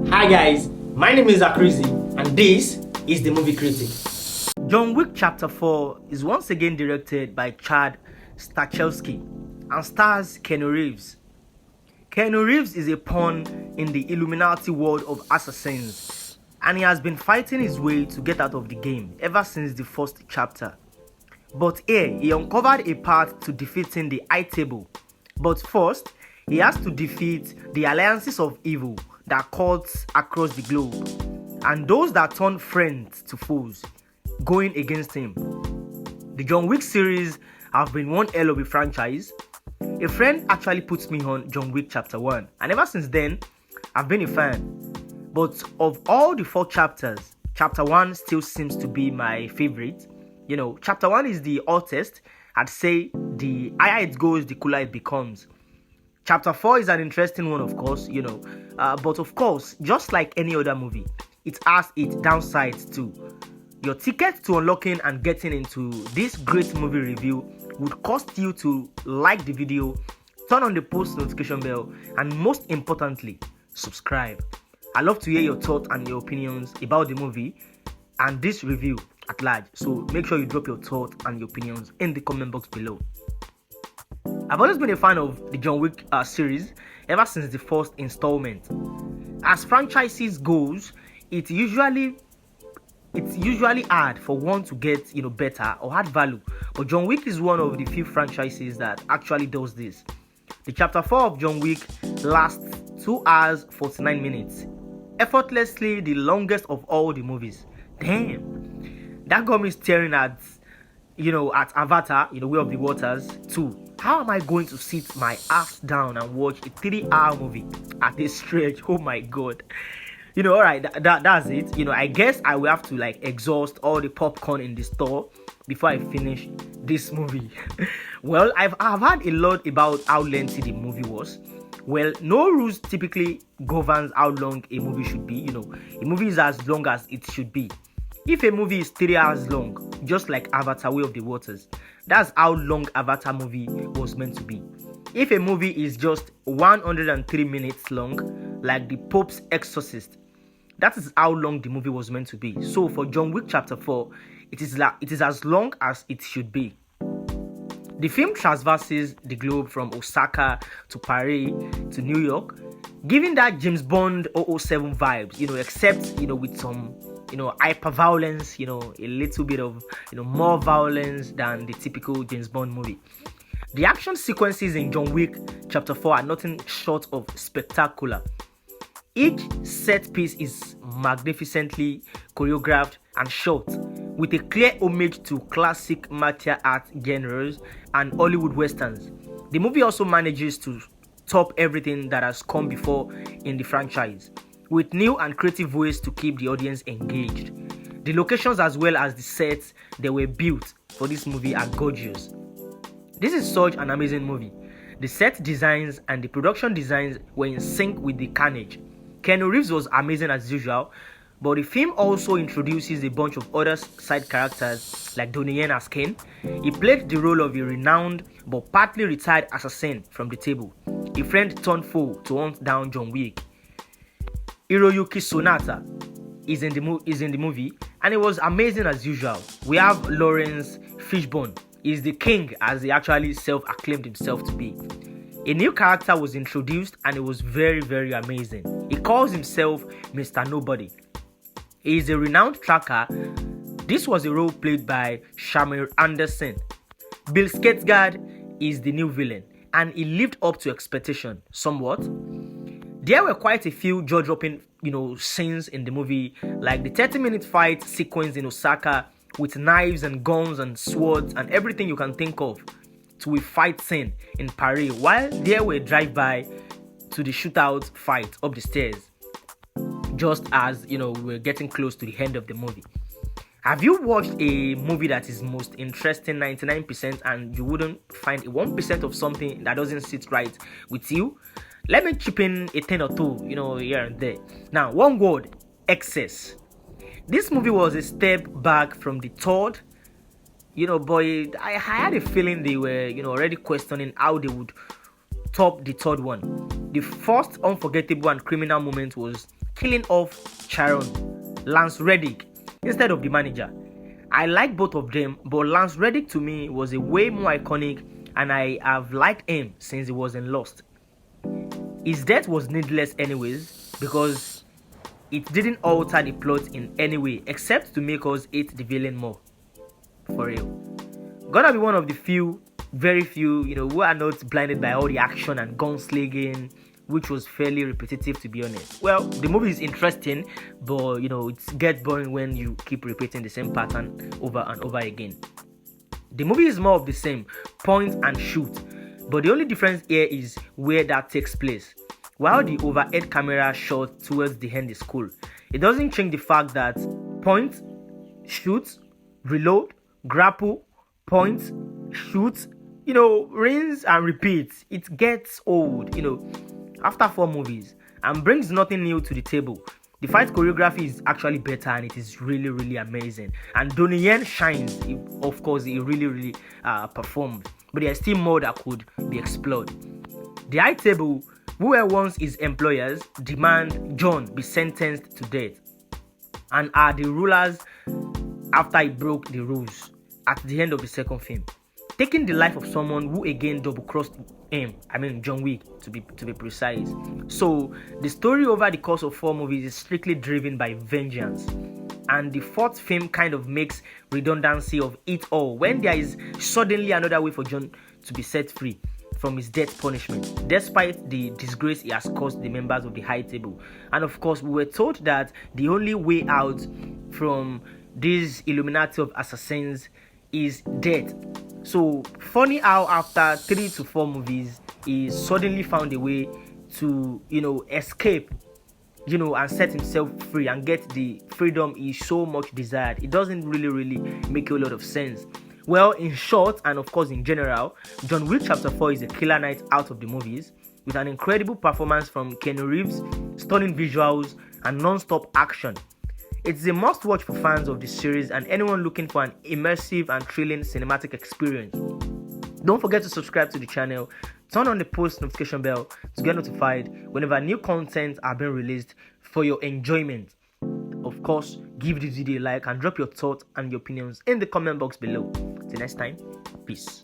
Hi guys, my name is Akrizi and this is the movie Critic. John Wick Chapter 4 is once again directed by Chad Stahelski and stars Keanu Reeves. Keanu Reeves is a pawn in the Illuminati world of assassins, and he has been fighting his way to get out of the game ever since the first chapter. But here, he uncovered a path to defeating the High Table. But first, he has to defeat the alliances of evil that cuts across the globe, and those that turn friends to foes, going against him. The John Wick series have been one hell of a franchise. A friend actually puts me on John Wick Chapter 1, and ever since then, I've been a fan. But of all the 4 chapters, Chapter 1 still seems to be my favorite. Chapter 1 is the hottest. I'd say the higher it goes, the cooler it becomes. Chapter 4 is an interesting one, of course, but of course, just like any other movie, it has its downsides too. Your ticket to unlocking and getting into this great movie review would cost you to like the video, turn on the post notification bell, and most importantly, subscribe. I love to hear your thoughts and your opinions about the movie and this review at large, so make sure you drop your thoughts and your opinions in the comment box below. I've always been a fan of the John Wick series ever since the first installment. As franchises goes, it's usually hard for one to get better or add value, but John Wick is one of the few franchises that actually does this. The chapter 4 of John Wick lasts 2 hours 49 minutes, effortlessly the longest of all the movies. Damn, that got me staring at Avatar, Way of the Waters 2. How am I going to sit my ass down and watch a 3-hour movie at this stretch? Oh my god. Alright, that's it. I guess I will have to exhaust all the popcorn in the store before I finish this movie. Well, I've heard a lot about how lengthy the movie was. Well, no rules typically governs how long a movie should be. A movie is as long as it should be. If a movie is 3 hours long, just like Avatar Way of the Waters, that's how long Avatar movie was meant to be. If a movie is just 103 minutes long, like The Pope's Exorcist, that is how long the movie was meant to be. So for John Wick Chapter 4, it is as long as it should be. The film traverses the globe from Osaka to Paris to New York, giving that James Bond 007 vibes, except with some hyper violence, a little bit of more violence than the typical James Bond movie. The action sequences in John Wick Chapter 4 are nothing short of spectacular. Each set piece is magnificently choreographed and shot with a clear homage to classic martial art genres and Hollywood westerns. The movie also manages to top everything that has come before in the franchise, with new and creative ways to keep the audience engaged. The locations as well as the sets that were built for this movie are gorgeous. This is such an amazing movie. The set designs and the production designs were in sync with the carnage. Keanu Reeves was amazing as usual, but the film also introduces a bunch of other side characters like Donnie Yen as Ken. He played the role of a renowned but partly retired assassin from the table, a friend turned foe to hunt down John Wick. Hiroyuki Sonata is in the movie, and it was amazing as usual. We have Lawrence Fishburne. He's the king, as he actually self-acclaimed himself to be. A new character was introduced, and it was very, very amazing. He calls himself Mr. Nobody. He is a renowned tracker. This was a role played by Shamir Anderson. Bill Skarsgård is the new villain, and he lived up to expectation somewhat. There were quite a few jaw-dropping, scenes in the movie, like the 30-minute fight sequence in Osaka with knives and guns and swords and everything you can think of, to a fight scene in Paris, while there were drive-by to the shootout fight up the stairs, just as we were getting close to the end of the movie. Have you watched a movie that is most interesting 99% and you wouldn't find a 1% of something that doesn't sit right with you? Let me chip in a 10 or 2, here and there. Now, one word: excess. This movie was a step back from the third, but I had a feeling they were, already questioning how they would top the third one. The first unforgettable and criminal moment was killing off Chiron, Lance Reddick, instead of the manager. I like both of them, but Lance Reddick to me was a way more iconic, and I have liked him since he was in Lost. His death was needless anyways, because it didn't alter the plot in any way except to make us hate the villain more. For real. Gonna be one of the few, very few, who are not blinded by all the action and gunslinging, which was fairly repetitive, to be honest. Well, the movie is interesting, but it gets boring when you keep repeating the same pattern over and over again. The movie is more of the same, point and shoot, but the only difference here is where that takes place. While the overhead camera shot towards the end is cool, it doesn't change the fact that point, shoot, reload, grapple, point, shoot, rinse and repeat. It gets old, after 4 movies, and brings nothing new to the table. The fight choreography is actually better, and it is really, really amazing. And Donnie Yen shines. Of course, he really performed, but there's still more that could be explored. The high table, who were once his employers, demand John be sentenced to death, and are the rulers after he broke the rules at the end of the second film, taking the life of someone who again double-crossed him. John Wick, to be precise. So the story over the course of 4 movies is strictly driven by vengeance, and the 4th film kind of makes redundancy of it all when there is suddenly another way for John to be set free from his death punishment, despite the disgrace he has caused the members of the high table. And of course, we were told that the only way out from these Illuminati of Assassins is death. So funny how after 3 to 4 movies, he suddenly found a way to escape, and set himself free and get the freedom he so much desired. It doesn't really make a lot of sense. Well, in short, and of course in general, John Wick Chapter 4 is a killer night out of the movies, with an incredible performance from Keanu Reeves, stunning visuals, and non-stop action. It's a must-watch for fans of the series and anyone looking for an immersive and thrilling cinematic experience. Don't forget to subscribe to the channel, turn on the post notification bell to get notified whenever new content are being released for your enjoyment. Of course, give this video a like and drop your thoughts and your opinions in the comment box below. Till next time, peace.